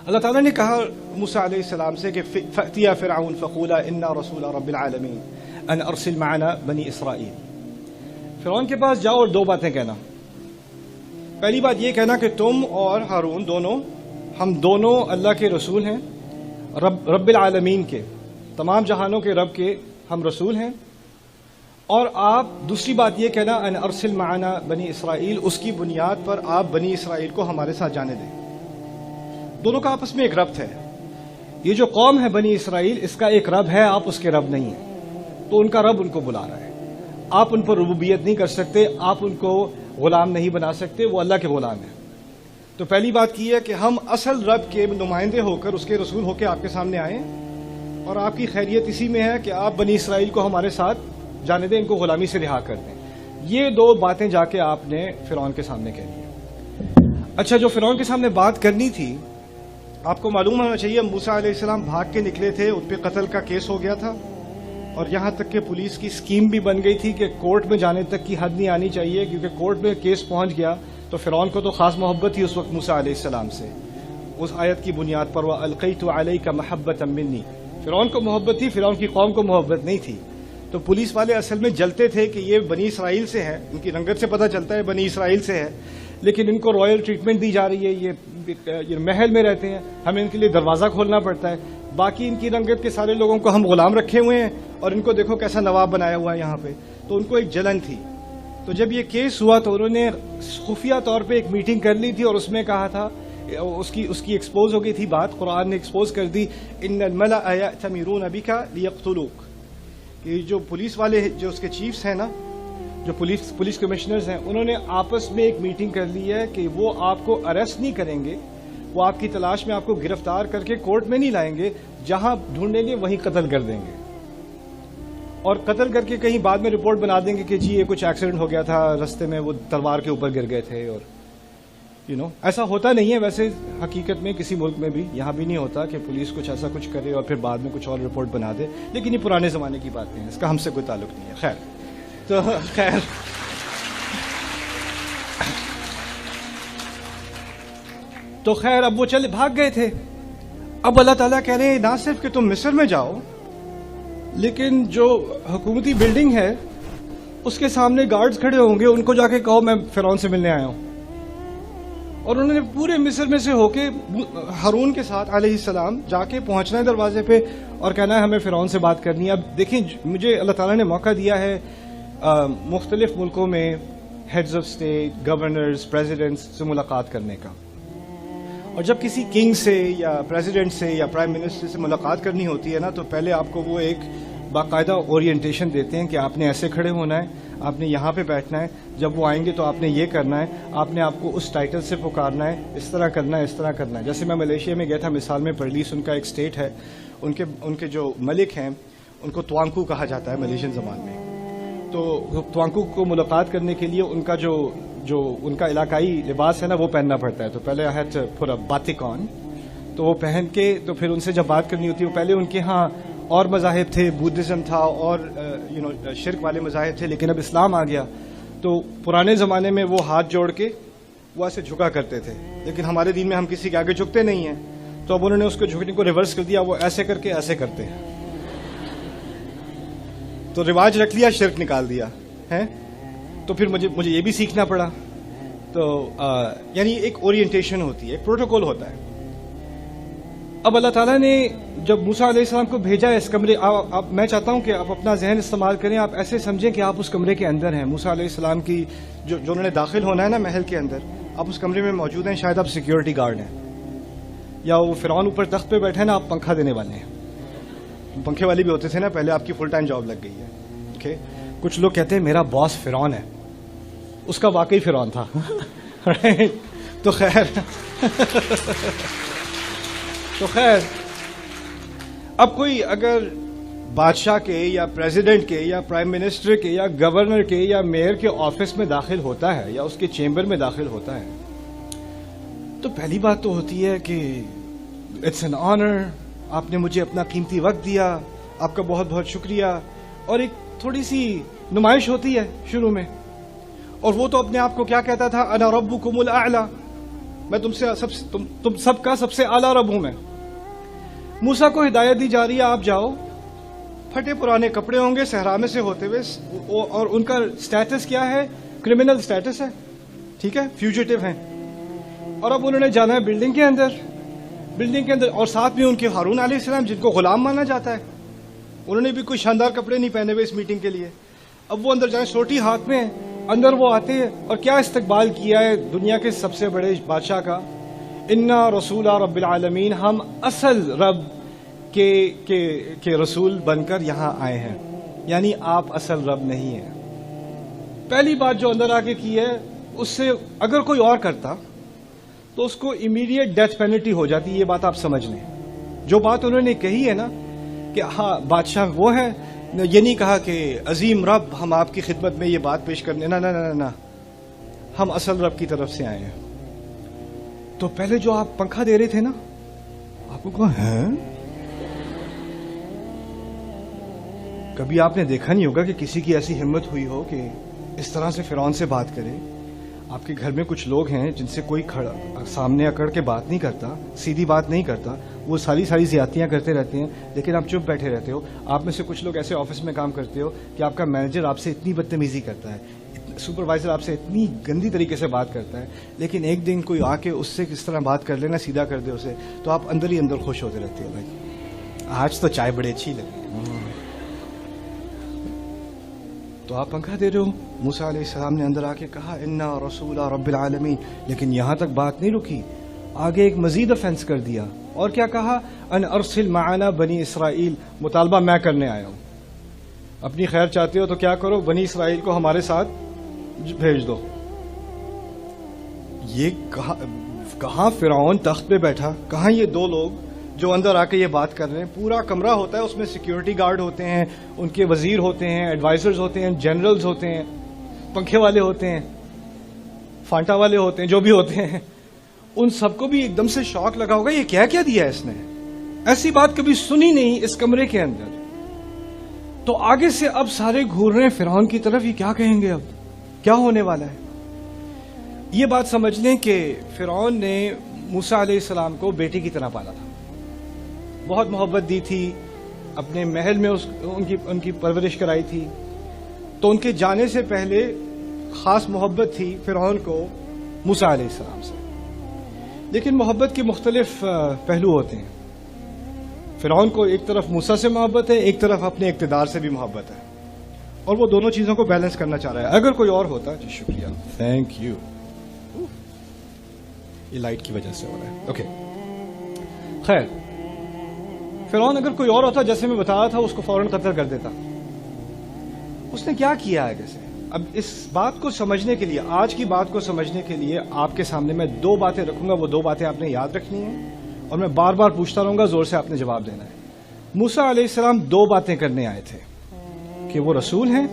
اللہ تعالیٰ نے کہا موسیٰ علیہ السلام سے کہ فَأْتِيَا فِرْعَوْنَ فَقُولَا إِنَّا رَسُولَ رَبِّ الْعَالَمِينَ أَنْ أَرْسِلْ مَعَنَا بَنِي إِسْرَائِيل. فرعون کے پاس جاؤ اور دو باتیں کہنا. پہلی بات یہ کہنا کہ تم اور ہارون دونوں، ہم دونوں اللہ کے رسول ہیں، رب العالمین کے، تمام جہانوں کے رب کے ہم رسول ہیں. اور آپ دوسری بات یہ کہنا ان ارسل معنا بنی اسرائیل، اس کی بنیاد پر آپ بنی اسرائیل کو ہمارے ساتھ جانے دیں. دونوں کا آپس میں ایک ربط ہے. یہ جو قوم ہے بنی اسرائیل، اس کا ایک رب ہے، آپ اس کے رب نہیں ہیں، تو ان کا رب ان کو بلا رہا ہے. آپ ان پر ربوبیت نہیں کر سکتے، آپ ان کو غلام نہیں بنا سکتے، وہ اللہ کے غلام ہیں. تو پہلی بات کی ہے کہ ہم اصل رب کے نمائندے ہو کر، اس کے رسول ہو کے آپ کے سامنے آئیں، اور آپ کی خیریت اسی میں ہے کہ آپ بنی اسرائیل کو ہمارے ساتھ جانے دیں، ان کو غلامی سے رہا کر دیں. یہ دو باتیں جا کے آپ نے فرعون کے سامنے کہہ لی. اچھا، جو فرعون کے سامنے بات کرنی تھی، آپ کو معلوم ہونا چاہیے موسیٰ علیہ السلام بھاگ کے نکلے تھے، ان پہ قتل کا کیس ہو گیا تھا، اور یہاں تک کہ پولیس کی سکیم بھی بن گئی تھی کہ کورٹ میں جانے تک کی حد نہیں آنی چاہیے، کیونکہ کورٹ میں کیس پہنچ گیا تو فرعون کو تو خاص محبت تھی اس وقت موسیٰ علیہ السلام سے. اس آیت کی بنیاد پر وَأَلْقَيْتُ عَلَيْكَ مَحَبَّةً مِّنِّي، فرعون کو محبت تھی، فرعون کی قوم کو محبت نہیں تھی. تو پولیس والے اصل میں جلتے تھے کہ یہ بنی اسرائیل سے ہے، ان کی رنگت سے پتہ چلتا ہے بنی اسرائیل سے ہے، لیکن ان کو رائل ٹریٹمنٹ دی جا رہی ہے، یہ محل میں رہتے ہیں، ہمیں ان کے لیے دروازہ کھولنا پڑتا ہے. باقی ان کی رنگت کے سارے لوگوں کو ہم غلام رکھے ہوئے ہیں، اور ان کو دیکھو کیسا نواب بنایا ہوا ہے یہاں پہ. تو ان کو ایک جلن تھی. تو جب یہ کیس ہوا تو انہوں نے خفیہ طور پہ ایک میٹنگ کر لی تھی، اور اس میں کہا تھا، اس کی ایکسپوز ہو گئی تھی بات، قرآن نے ایکسپوز کر دی، ان الملأ یأتمرون بک لیقتلوک. کہ جو پولیس والے، جو اس کے چیفز ہیں نا، جو پولیس کمشنرز ہیں، انہوں نے آپس میں ایک میٹنگ کر لی ہے کہ وہ آپ کو اریسٹ نہیں کریں گے، وہ آپ کی تلاش میں آپ کو گرفتار کر کے کورٹ میں نہیں لائیں گے، جہاں ڈھونڈیں گے وہیں قتل کر دیں گے. اور قتل کر کے کہیں بعد میں رپورٹ بنا دیں گے کہ جی یہ کچھ ایکسیڈنٹ ہو گیا تھا رستے میں، وہ تلوار کے اوپر گر گئے تھے. اور ایسا ہوتا نہیں ہے ویسے حقیقت میں کسی ملک میں بھی، یہاں بھی نہیں ہوتا کہ پولیس کچھ ایسا کچھ کرے اور پھر بعد میں کچھ اور رپورٹ بنا دے. لیکن یہ پرانے زمانے کی باتیں ہیں، اس کا ہم سے کوئی تعلق نہیں ہے. خیر اب وہ چلے بھاگ گئے تھے. اب اللہ تعالیٰ کہہ رہے ہیں نہ صرف کہ تم مصر میں جاؤ، لیکن جو حکومتی بلڈنگ ہے اس کے سامنے گارڈز کھڑے ہوں گے، ان کو جا کے کہو میں فرعون سے ملنے آیا ہوں. اور انہوں نے پورے مصر میں سے ہو کے ہارون کے ساتھ علیہ السلام جا کے پہنچنا ہے دروازے پہ اور کہنا ہے ہمیں فرعون سے بات کرنی ہے. اب دیکھیں، مجھے اللہ تعالیٰ نے موقع دیا ہے مختلف ملکوں میں heads of state, governors, presidents سے ملاقات کرنے کا. اور جب کسی کنگ سے یا پریزیڈنٹ سے یا پرائم منسٹر سے ملاقات کرنی ہوتی ہے نا، تو پہلے آپ کو وہ ایک باقاعدہ اورینٹیشن دیتے ہیں کہ آپ نے ایسے کھڑے ہونا ہے، آپ نے یہاں پہ بیٹھنا ہے، جب وہ آئیں گے تو آپ نے یہ کرنا ہے، آپ نے آپ کو اس ٹائٹل سے پکارنا ہے، اس طرح کرنا ہے، اس طرح کرنا ہے. جیسے میں ملیشیا میں گیا تھا، مثال میں پرلیس ان کا ایک اسٹیٹ ہے، ان کے جو ملک ہیں ان کو توانکو کہا جاتا ہے ملیشین زبان میں. تو توانکو کو ملاقات کرنے کے لیے ان کا جو ان کا علاقائی لباس ہے نا وہ پہننا پڑتا ہے. تو پہلے I had to put a batik on، تو وہ پہن کے تو پھر ان سے جب بات کرنی ہوتی ہے، وہ پہلے ان کے ہاں اور مذاہب تھے، بدھزم تھا اور شرک والے مذاہب تھے، لیکن اب اسلام آ گیا. تو پرانے زمانے میں وہ ہاتھ جوڑ کے وہ ایسے جھکا کرتے تھے، لیکن ہمارے دین میں ہم کسی کے آگے جھکتے نہیں ہیں. تو اب انہوں نے اس کو جھکنے کو ریورس کر دیا، وہ ایسے کر کے ایسے کرتے ہیں. تو رواج رکھ لیا، شرک نکال دیا ہے. تو پھر مجھے یہ بھی سیکھنا پڑا. تو یعنی ایک اورینٹیشن ہوتی ہے، ایک پروٹوکول ہوتا ہے. اب اللہ تعالیٰ نے جب موسیٰ علیہ السلام کو بھیجا اس کمرے، اب میں چاہتا ہوں کہ آپ اپنا ذہن استعمال کریں، آپ ایسے سمجھیں کہ آپ اس کمرے کے اندر ہیں. موسیٰ علیہ السلام کی جو انہوں نے داخل ہونا ہے نا محل کے اندر، آپ اس کمرے میں موجود ہیں. شاید آپ سیکیورٹی گارڈ ہیں، یا وہ فرعون اوپر تخت پہ بیٹھے نا، آپ پنکھا دینے والے ہیں. پنکھے والی بھی ہوتے تھے نا پہلے، آپ کی فل ٹائم جاب لگ گئی ہے. کچھ لوگ کہتے ہیں میرا باس فرعون ہے، اس کا واقعی فرعون تھا. تو خیر اب کوئی اگر بادشاہ کے یا پریزیڈنٹ کے یا پرائم منسٹر کے یا گورنر کے یا میئر کے آفس میں داخل ہوتا ہے یا اس کے چیمبر میں داخل ہوتا ہے، تو پہلی بات تو ہوتی ہے کہ اٹس این آنر، آپ نے مجھے اپنا قیمتی وقت دیا، آپ کا بہت بہت شکریہ. اور ایک تھوڑی سی نمائش ہوتی ہے شروع میں، اور وہ تو اپنے آپ کو کیا کہتا تھا، انا ربکم الاعلی، میں تم سب کا سب سے اعلیٰ رب ہوں میں. موسیٰ کو ہدایت دی جا رہی ہے آپ جاؤ, پھٹے پرانے کپڑے ہوں گے صحرا میں سے ہوتے ہوئے, اور ان کا سٹیٹس کیا ہے؟ کرمنل سٹیٹس ہے, ٹھیک ہے, فیوجیٹو ہیں, اور اب انہوں نے جانا ہے بلڈنگ کے اندر, اور ساتھ میں ان کے ہارون علیہ السلام جن کو غلام مانا جاتا ہے, انہوں نے بھی کوئی شاندار کپڑے نہیں پہنے ہوئے اس میٹنگ کے لیے. اب وہ اندر جائیں, سوٹی ہاتھ میں, اندر وہ آتے ہیں, اور کیا استقبال کیا ہے دنیا کے سب سے بڑے بادشاہ کا, انا رسول رب العالمین, ہم اصل رب کے رسول بن کر یہاں آئے ہیں, یعنی آپ اصل رب نہیں ہیں. پہلی بات جو اندر آگے کی ہے, اس سے اگر کوئی اور کرتا تو اس کو امیڈیٹ ڈیتھ پینلٹی ہو جاتی. یہ بات آپ سمجھ لیں. جو بات انہوں نے کہی ہے نا کہ ہاں بادشاہ وہ ہے, یہ نہیں کہا کہ عظیم رب ہم آپ کی خدمت میں یہ بات پیش کرنے, نہ, ہم اصل رب کی طرف سے آئے ہیں. تو پہلے جو آپ پنکھا دے رہے تھے نا, آپ کو کہا ہے, کبھی آپ نے دیکھا نہیں ہوگا کہ کسی کی ایسی ہمت ہوئی ہو کہ اس طرح سے فرعون سے بات کرے. آپ کے گھر میں کچھ لوگ ہیں جن سے کوئی سامنے اکڑ کے بات نہیں کرتا, سیدھی بات نہیں کرتا, وہ ساری زیادتیاں کرتے رہتے ہیں, لیکن آپ چپ بیٹھے رہتے ہو. آپ میں سے کچھ لوگ ایسے آفس میں کام کرتے ہو کہ آپ کا مینیجر آپ سے اتنی بدتمیزی کرتا ہے, سپروائزر آپ سے اتنی گندی طریقے سے بات کرتا ہے, لیکن ایک دن کوئی آ کے اس سے کس طرح بات کر لینا, سیدھا کر دے اسے, تو آپ اندر ہی اندر خوش ہوتے رہتے ہو, بھائی آج تو چائے بڑی اچھی لگی. تو آپ پنکھا دے رہے ہو. موسیٰ علیہ السلام نے اندر آ کے کہا انا رسول رب العالمین, لیکن یہاں تک بات نہیں رکی, آگے ایک مزید افینس کر دیا. اور کیا کہا؟ ان ارسل معنا بنی اسرائیل, مطالبہ میں کرنے آیا ہوں. اپنی خیر چاہتے ہو تو کیا کرو, بنی اسرائیل کو ہمارے ساتھ بھیج دو. یہ کہاں فرعون تخت پہ بیٹھا, کہاں یہ دو لوگ جو اندر آ کے یہ بات کر رہے ہیں. پورا کمرہ ہوتا ہے, اس میں سیکیورٹی گارڈ ہوتے ہیں, ان کے وزیر ہوتے ہیں, ایڈوائزرز ہوتے ہیں, جنرلز ہوتے ہیں, پنکھے والے ہوتے ہیں, فانٹا والے ہوتے ہیں, جو بھی ہوتے ہیں. ان سب کو بھی ایک دم سے شوق لگا ہوگا, یہ کیا دیا ہے اس نے, ایسی بات کبھی سنی نہیں اس کمرے کے اندر. تو آگے سے اب سارے گھور رہے ہیں فرعون کی طرف, یہ کیا کہیں گے, اب کیا ہونے والا ہے. یہ بات سمجھ لیں کہ فرعون نے موسیٰ علیہ السلام کو بیٹی کی طرح پالا تھا, بہت محبت دی تھی, اپنے محل میں ان کی پرورش کرائی تھی. تو ان کے جانے سے پہلے خاص محبت تھی فرعون کو موسیٰ علیہ السلام سے. لیکن محبت کے مختلف پہلو ہوتے ہیں. فرعون کو ایک طرف موسیٰ سے محبت ہے, ایک طرف اپنے اقتدار سے بھی محبت ہے, اور وہ دونوں چیزوں کو بیلنس کرنا چاہ رہا ہے. اگر کوئی اور ہوتا, جی شکریہ, تھینک یو, یہ لائٹ کی وجہ سے ہو رہا ہے, اوکے. خیر, فرعون اگر کوئی اور ہوتا, جیسے میں بتا رہا تھا, اس کو فوراً قتل کر دیتا. اس نے کیا کیا ہے جیسے. اب اس بات کو سمجھنے کے لیے, آج کی بات کو سمجھنے کے لیے آپ کے سامنے میں دو باتیں رکھوں گا. وہ دو باتیں آپ نے یاد رکھنی ہیں, اور میں بار بار پوچھتا رہوں گا, زور سے آپ نے جواب دینا ہے. موسیٰ علیہ السلام دو باتیں کرنے آئے تھے, کہ وہ رسول ہیں,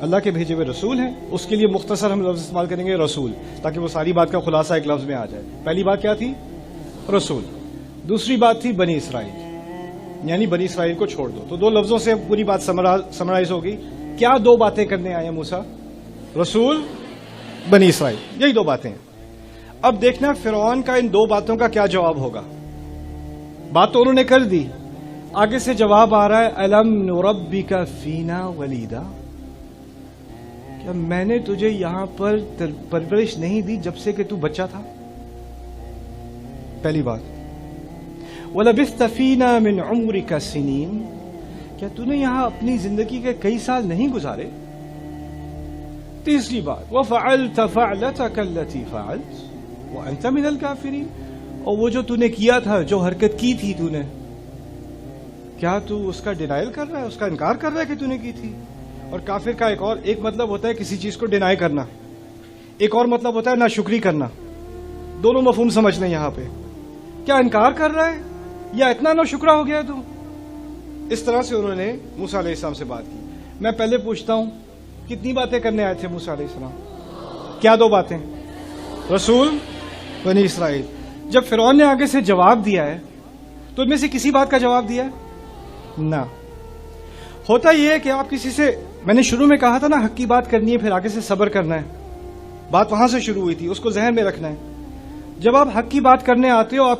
اللہ کے بھیجے ہوئے رسول ہیں. اس کے لیے مختصر ہم لفظ استعمال کریں گے رسول, تاکہ وہ ساری بات کا خلاصہ ایک لفظ میں آ جائے. پہلی بات کیا تھی؟ رسول. دوسری بات تھی بنی اسرائیل, یعنی بنی اسرائیل کو چھوڑ دو. تو دو لفظوں سے پوری بات سمرائز ہوگی. کیا دو باتیں کرنے آئے ہیں موسیٰ؟ رسول, بنی اسرائیل, یہی دو باتیں ہیں. اب دیکھنا فرعون کا ان دو باتوں کا کیا جواب ہوگا. بات تو انہوں نے کر دی, آگے سے جواب آ رہا ہے الم نربک فینا ولیدا, کیا میں نے تجھے یہاں پر پرورش نہیں دی جب سے کہ تو بچہ تھا؟ پہلی بات. وَلَبِثْتَ فِينَا مِنْ عُمْرِكَ سِنِينَ, کیا تو نے یہاں اپنی زندگی کے کئی سال نہیں گزارے؟ تیسری بات, وَفَعَلْتَ فَعْلَتَكَ الَّتِي فَعَلْتَ وَأَنْتَ مِنَ الْكَافِرِينَ, اور وہ جو تو نے کیا تھا, جو حرکت کی تھی تو نے, کیا تو اس کا ڈینائل کر رہا ہے, اس کا انکار کر رہا ہے کہ تو نے کی تھی؟ اور کافر کا ایک مطلب ہوتا ہے کسی چیز کو ڈینائی کرنا, ایک اور مطلب ہوتا ہے ناشکری کرنا. دونوں مفہوم سمجھ لیں یہاں پہ. کیا انکار کر رہا ہے یا اتنا ناشکرا ہو گیا ہے تو؟ اس طرح سے انہوں نے موسیٰ علیہ السلام سے بات کی. میں پہلے پوچھتا ہوں, کتنی باتیں کرنے آئے تھے موسیٰ علیہ السلام؟ کیا دو باتیں؟ رسول, بنی اسرائیل. جب فرعون نے آگے سے جواب دیا ہے تو ان میں سے کسی بات کا جواب دیا ہے نہ. ہوتا یہ ہے کہ آپ کسی سے, میں نے شروع میں کہا تھا نا, حق کی بات کرنی ہے, پھر آگے سے صبر کرنا ہے. بات وہاں سے شروع ہوئی تھی, اس کو ذہن میں رکھنا ہے. جب آپ حق کی بات کرنے آتے ہو آپ